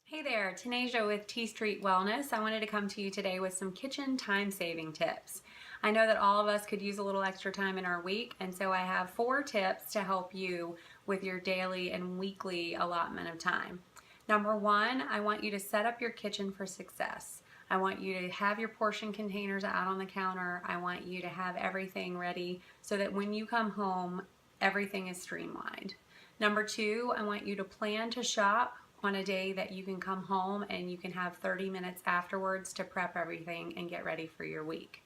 Hey there, Tanasia with T Street Wellness. I wanted to come to you today with some kitchen time-saving tips. I know that all of us could use a little extra time in our week, and so I have 4 tips to help you with your daily and weekly allotment of time. Number 1, I want you to set up your kitchen for success. I want you to have your portion containers out on the counter. I want you to have everything ready so that when you come home, everything is streamlined. Number 2, I want you to plan to shop on a day that you can come home and you can have 30 minutes afterwards to prep everything and get ready for your week.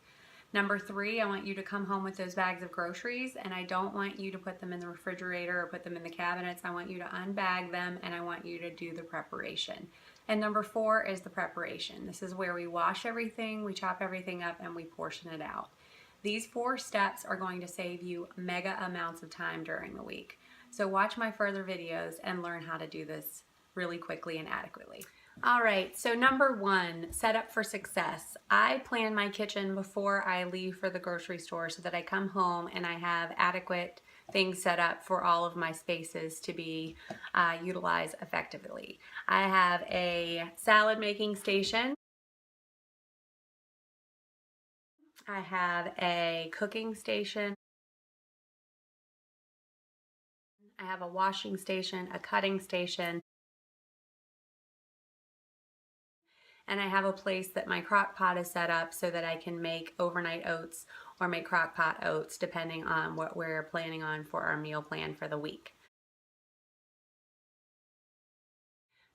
Number 3, I want you to come home with those bags of groceries, and I don't want you to put them in the refrigerator or put them in the cabinets. I want you to unbag them, and I want you to do the preparation. And number 4 is the preparation. This is where we wash everything, we chop everything up, and we portion it out. These 4 steps are going to save you mega amounts of time during the week. So watch my further videos and learn how to do this really quickly and adequately. All right, so number 1, set up for success. I plan my kitchen before I leave for the grocery store so that I come home and I have adequate things set up for all of my spaces to be utilized effectively. I have a salad making station. I have a cooking station. I have a washing station, a cutting station, and I have a place that my crock pot is set up so that I can make overnight oats or make crock pot oats depending on what we're planning on for our meal plan for the week.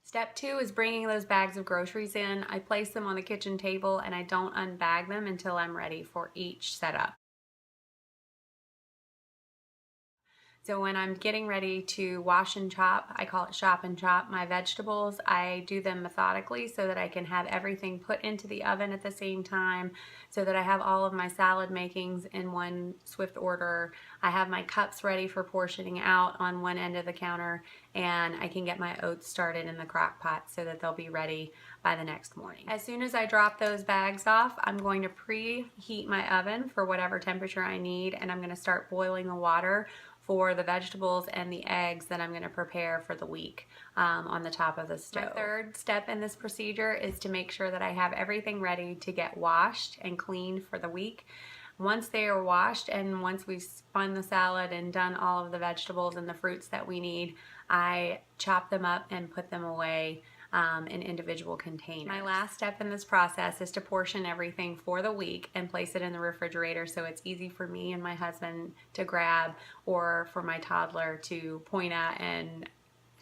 Step 2 is bringing those bags of groceries in. I place them on the kitchen table and I don't unbag them until I'm ready for each setup. So when I'm getting ready to wash and chop, I call it shop and chop, my vegetables, I do them methodically so that I can have everything put into the oven at the same time, so that I have all of my salad makings in one swift order. I have my cups ready for portioning out on one end of the counter, and I can get my oats started in the crock pot so that they'll be ready by the next morning. As soon as I drop those bags off, I'm going to preheat my oven for whatever temperature I need, and I'm going to start boiling the water for the vegetables and the eggs that I'm going to prepare for the week on the top of the stove. My third step in this procedure is to make sure that I have everything ready to get washed and cleaned for the week. Once they are washed and once we've spun the salad and done all of the vegetables and the fruits that we need, I chop them up and put them away in individual containers. My last step in this process is to portion everything for the week and place it in the refrigerator so it's easy for me and my husband to grab, or for my toddler to point at and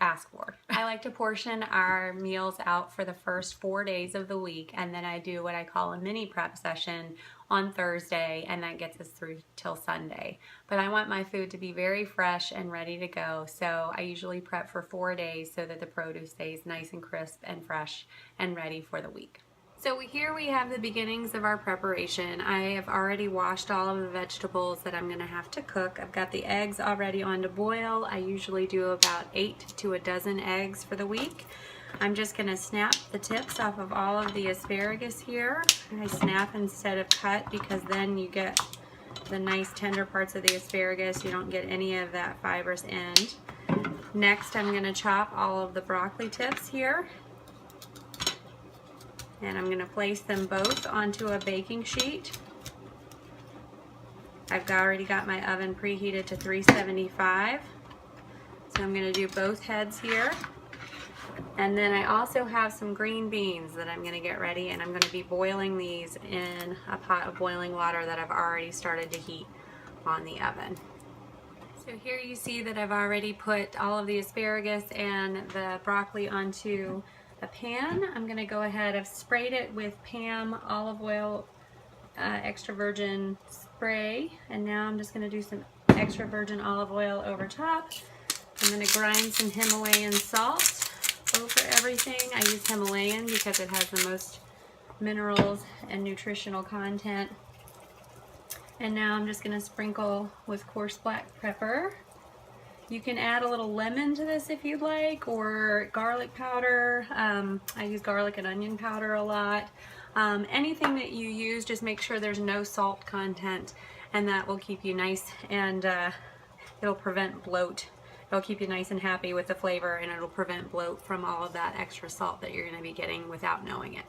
ask for. I like to portion our meals out for the first 4 days of the week, and then I do what I call a mini prep session on Thursday, and that gets us through till Sunday. But I want my food to be very fresh and ready to go, so I usually prep for 4 days so that the produce stays nice and crisp and fresh and ready for the week. So here we have the beginnings of our preparation. I have already washed all of the vegetables that I'm going to have to cook. I've got the eggs already on to boil. I usually do about 8 to a dozen eggs for the week. I'm just going to snap the tips off of all of the asparagus here. I snap instead of cut because then you get the nice tender parts of the asparagus. You don't get any of that fibrous end. Next, I'm going to chop all of the broccoli tips here. And I'm going to place them both onto a baking sheet. I've already got my oven preheated to 375. So I'm going to do both heads here. And then I also have some green beans that I'm going to get ready, and I'm going to be boiling these in a pot of boiling water that I've already started to heat on the oven. So here you see that I've already put all of the asparagus and the broccoli onto a pan. I'm going to go ahead, I've sprayed it with Pam olive oil extra virgin spray, and now I'm just going to do some extra virgin olive oil over top. I'm going to grind some Himalayan salt over everything. I use Himalayan because it has the most minerals and nutritional content. And now I'm just going to sprinkle with coarse black pepper. You can add a little lemon to this if you'd like, or garlic powder. I use garlic and onion powder a lot. Anything that you use, just make sure there's no salt content, and that will keep you nice, and it'll prevent bloat It'll keep you nice and happy with the flavor, and it'll prevent bloat from all of that extra salt that you're going to be getting without knowing it.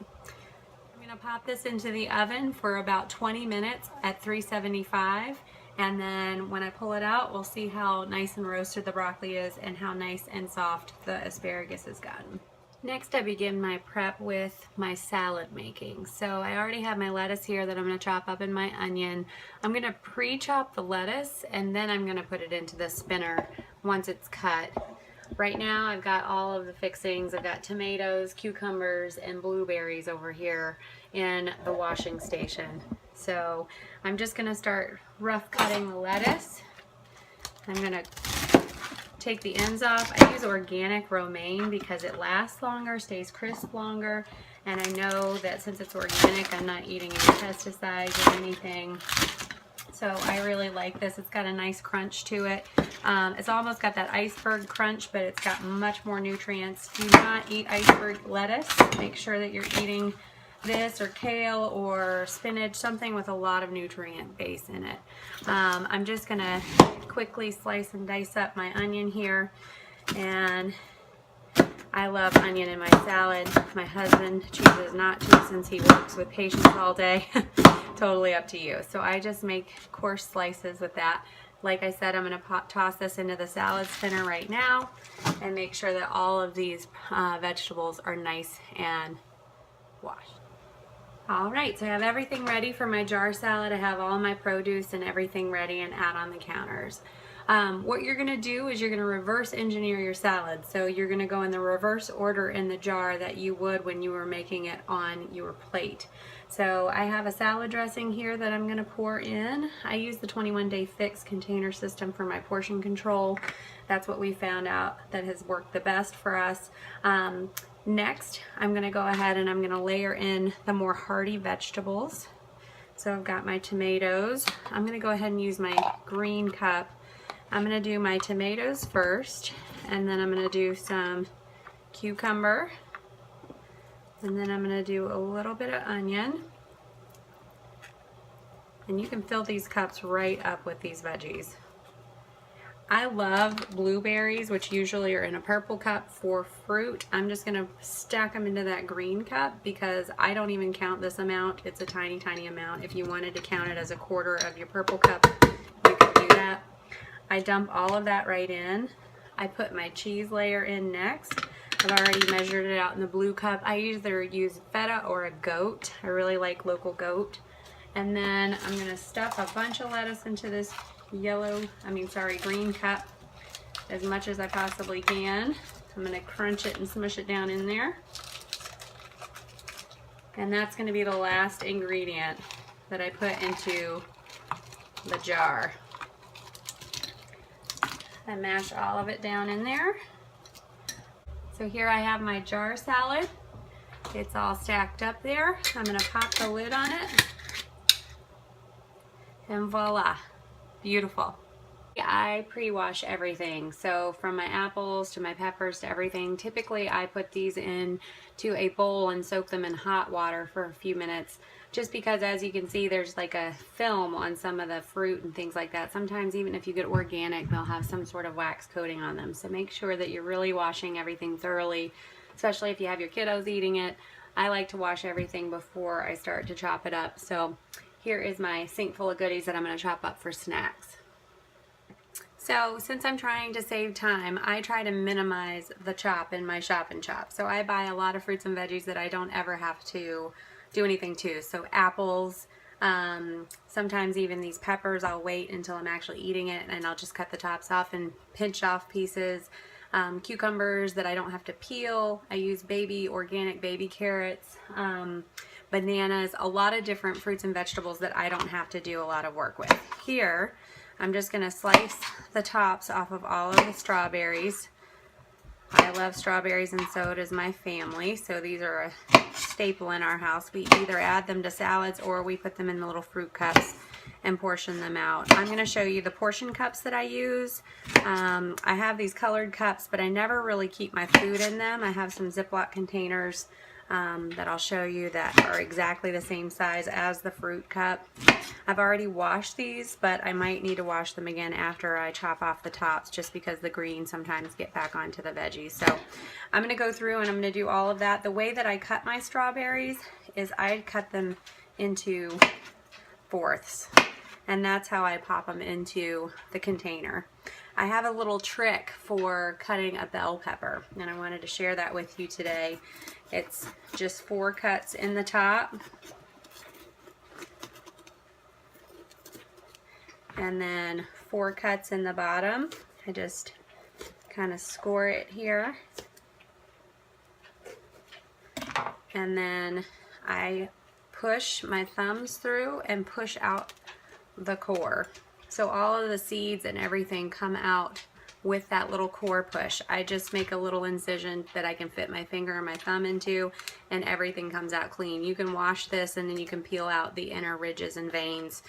I'm going to pop this into the oven for about 20 minutes at 375, and then when I pull it out, we'll see how nice and roasted the broccoli is and how nice and soft the asparagus has gotten. Next, I begin my prep with my salad making. So I already have my lettuce here that I'm going to chop up in my onion. I'm going to pre-chop the lettuce, and then I'm going to put it into the spinner once it's cut. Right now I've got all of the fixings. I've got tomatoes, cucumbers, and blueberries over here in the washing station. So I'm just going to start rough cutting the lettuce. I'm going to take the ends off. I use organic romaine because it lasts longer, stays crisp longer, and I know that since it's organic, I'm not eating any pesticides or anything. So I really like this. It's got a nice crunch to it. It's almost got that iceberg crunch, but it's got much more nutrients. Do not eat iceberg lettuce. Make sure that you're eating this or kale or spinach, something with a lot of nutrient base in it. I'm just gonna quickly slice and dice up my onion here, and I love onion in my salad. My husband chooses not to since he works with patients all day. Totally up to you. So I just make coarse slices with that. Like I said, I'm going to toss this into the salad spinner right now and make sure that all of these vegetables are nice and washed. Alright, so I have everything ready for my jar salad. I have all my produce and everything ready and out on the counters. What you're going to do is you're going to reverse engineer your salad. So you're going to go in the reverse order in the jar that you would when you were making it on your plate. So I have a salad dressing here that I'm going to pour in. I use the 21-day fix container system for my portion control. That's what we found out that has worked the best for us. Next, I'm going to go ahead and I'm going to layer in the more hearty vegetables. So I've got my tomatoes. I'm going to go ahead and use my green cup. I'm going to do my tomatoes first, and then I'm going to do some cucumber, and then I'm going to do a little bit of onion. And you can fill these cups right up with these veggies. I love blueberries, which usually are in a purple cup for fruit. I'm just going to stack them into that green cup because I don't even count this amount. It's a tiny, tiny amount. If you wanted to count it as a quarter of your purple cup, you can do that. I dump all of that right in. I put my cheese layer in next. I've already measured it out in the blue cup. I either use feta or a goat. I really like local goat. And then I'm going to stuff a bunch of lettuce into this green cup as much as I possibly can. I'm going to crunch it and smush it down in there. And that's going to be the last ingredient that I put into the jar. I mash all of it down in there. So here I have my jar salad. It's all stacked up there. I'm going to pop the lid on it. And voila, beautiful. I pre-wash everything, so from my apples to my peppers to everything. Typically I put these into a bowl and soak them in hot water for a few minutes, just because as you can see there's like a film on some of the fruit and things like that. Sometimes even if you get organic, they'll have some sort of wax coating on them, so make sure that you're really washing everything thoroughly, especially if you have your kiddos eating it. I like to wash everything before I start to chop it up. So here is my sink full of goodies that I'm going to chop up for snacks. So since I'm trying to save time, I try to minimize the chop in my Shop and Chop. So I buy a lot of fruits and veggies that I don't ever have to do anything to. So apples, sometimes even these peppers, I'll wait until I'm actually eating it and I'll just cut the tops off and pinch off pieces. Cucumbers that I don't have to peel. I use organic baby carrots. Bananas, a lot of different fruits and vegetables that I don't have to do a lot of work with. Here, I'm just going to slice the tops off of all of the strawberries. I love strawberries and so does my family, so these are a staple in our house. We either add them to salads or we put them in the little fruit cups and portion them out. I'm going to show you the portion cups that I use. I have these colored cups, but I never really keep my food in them. I have some Ziploc containers that I'll show you that are exactly the same size as the fruit cup. I've already washed these, but I might need to wash them again after I chop off the tops, just because the greens sometimes get back onto the veggies. So I'm going to go through and I'm going to do all of that. The way that I cut my strawberries is I cut them into fourths, and that's how I pop them into the container. I have a little trick for cutting a bell pepper, and I wanted to share that with you today. It's just 4 cuts in the top, and then 4 cuts in the bottom. I just kind of score it here, and then I push my thumbs through and push out the core. So all of the seeds and everything come out with that little core push. I just make a little incision that I can fit my finger and my thumb into, and everything comes out clean. You can wash this and then you can peel out the inner ridges and veins.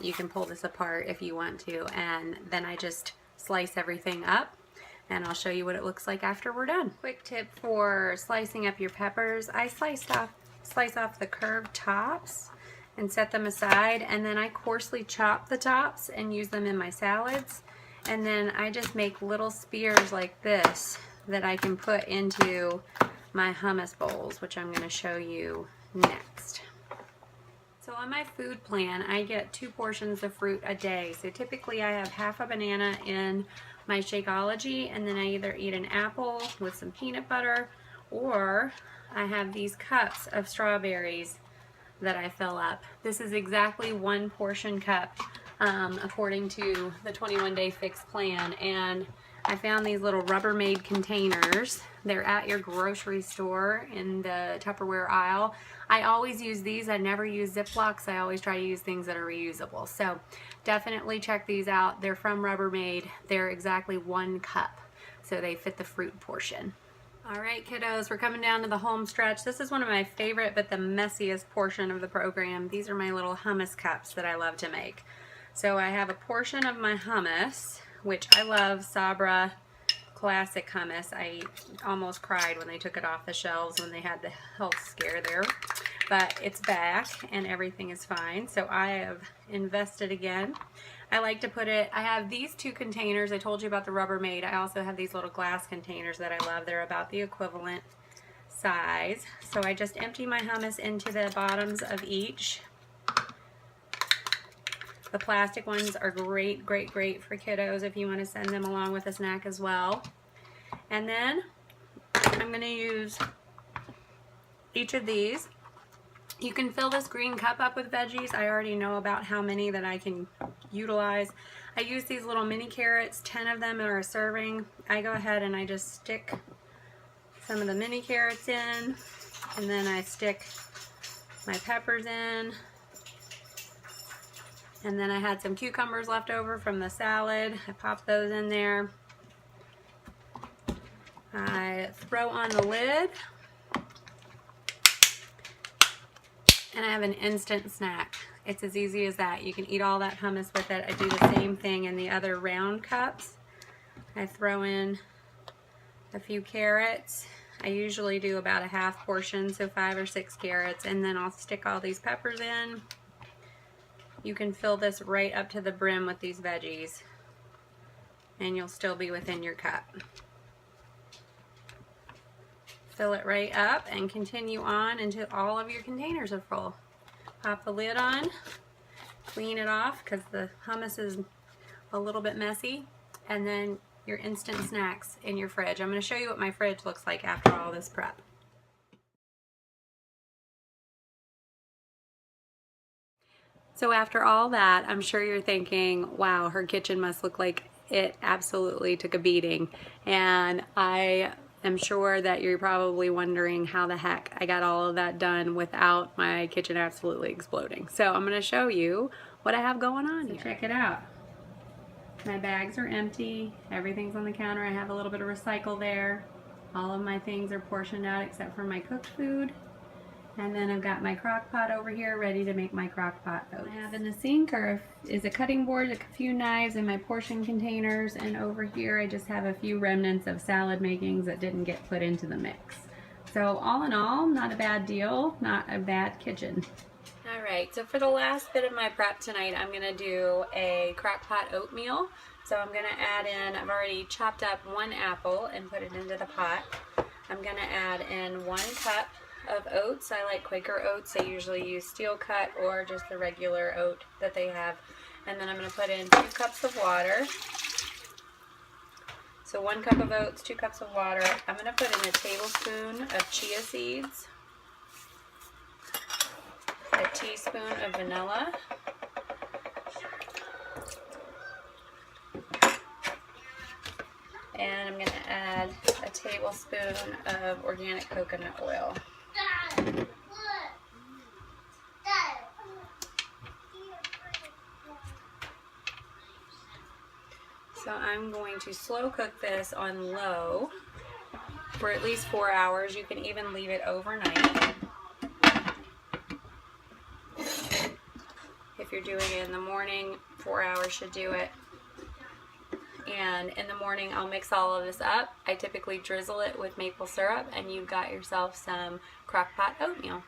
You can pull this apart if you want to, and then I just slice everything up, and I'll show you what it looks like after we're done. Quick tip for slicing up your peppers. I slice off the curved tops and set them aside, and then I coarsely chop the tops and use them in my salads, and then I just make little spears like this that I can put into my hummus bowls, which I'm going to show you next. So on my food plan, I get 2 portions of fruit a day. So typically I have half a banana in my Shakeology, and then I either eat an apple with some peanut butter, or I have these cups of strawberries that I fill up. This is exactly 1 portion cup according to the 21-day fix plan, and I found these little Rubbermaid containers. They're at your grocery store in the Tupperware aisle. I always use these. I never use Ziplocs. I always try to use things that are reusable. So definitely check these out. They're from Rubbermaid. They're exactly 1 cup, so they fit the fruit portion. Alright kiddos, we're coming down to the home stretch. This is one of my favorite but the messiest portion of the program. These are my little hummus cups that I love to make. So I have a portion of my hummus, which I love Sabra classic hummus. I almost cried when they took it off the shelves when they had the health scare there. But it's back and everything is fine. So I have invested again. I like to put it, I have these 2 containers. I told you about the Rubbermaid. I also have these little glass containers that I love. They're about the equivalent size. So I just empty my hummus into the bottoms of each. The plastic ones are great, great, great for kiddos if you want to send them along with a snack as well. And then I'm going to use each of these. You can fill this green cup up with veggies. I already know about how many that I can utilize. I use these little mini carrots, 10 of them are a serving. I go ahead and I just stick some of the mini carrots in, and then I stick my peppers in, and then I had some cucumbers left over from the salad. I pop those in there. I throw on the lid, and I have an instant snack. It's as easy as that. You can eat all that hummus with it. I do the same thing in the other round cups. I throw in a few carrots. I usually do about a half portion, so 5 or 6 carrots, and then I'll stick all these peppers in. You can fill this right up to the brim with these veggies, and you'll still be within your cup. Fill it right up and continue on until all of your containers are full. Pop the lid on, clean it off because the hummus is a little bit messy, and then your instant snacks in your fridge. I'm going to show you what my fridge looks like after all this prep. So after all that, I'm sure you're thinking, wow, her kitchen must look like it absolutely took a beating. And I am sure that you're probably wondering how the heck I got all of that done without my kitchen absolutely exploding. So I'm going to show you what I have going on here. Check it out. My bags are empty. Everything's on the counter. I have a little bit of recycle there. All of my things are portioned out except for my cooked food. And then I've got my crock pot over here ready to make my crock pot oats. I have in the sink is a cutting board, a few knives, and my portion containers. And over here I just have a few remnants of salad makings that didn't get put into the mix. So all in all, not a bad deal, not a bad kitchen. All right, so for the last bit of my prep tonight, I'm gonna do a crock pot oatmeal. So I'm gonna add in, I've already chopped up 1 apple and put it into the pot. I'm gonna add in 1 cup of oats. I like Quaker oats. I usually use steel cut or just the regular oat that they have. And then I'm gonna put in 2 cups of water. So 1 cup of oats, 2 cups of water. I'm gonna put in a tablespoon of chia seeds, a teaspoon of vanilla, and I'm going to add a tablespoon of organic coconut oil. So I'm going to slow cook this on low for at least 4 hours. You can even leave it overnight. If you're doing it in the morning, 4 hours should do it. And in the morning, I'll mix all of this up. I typically drizzle it with maple syrup, and you've got yourself some crock pot oatmeal.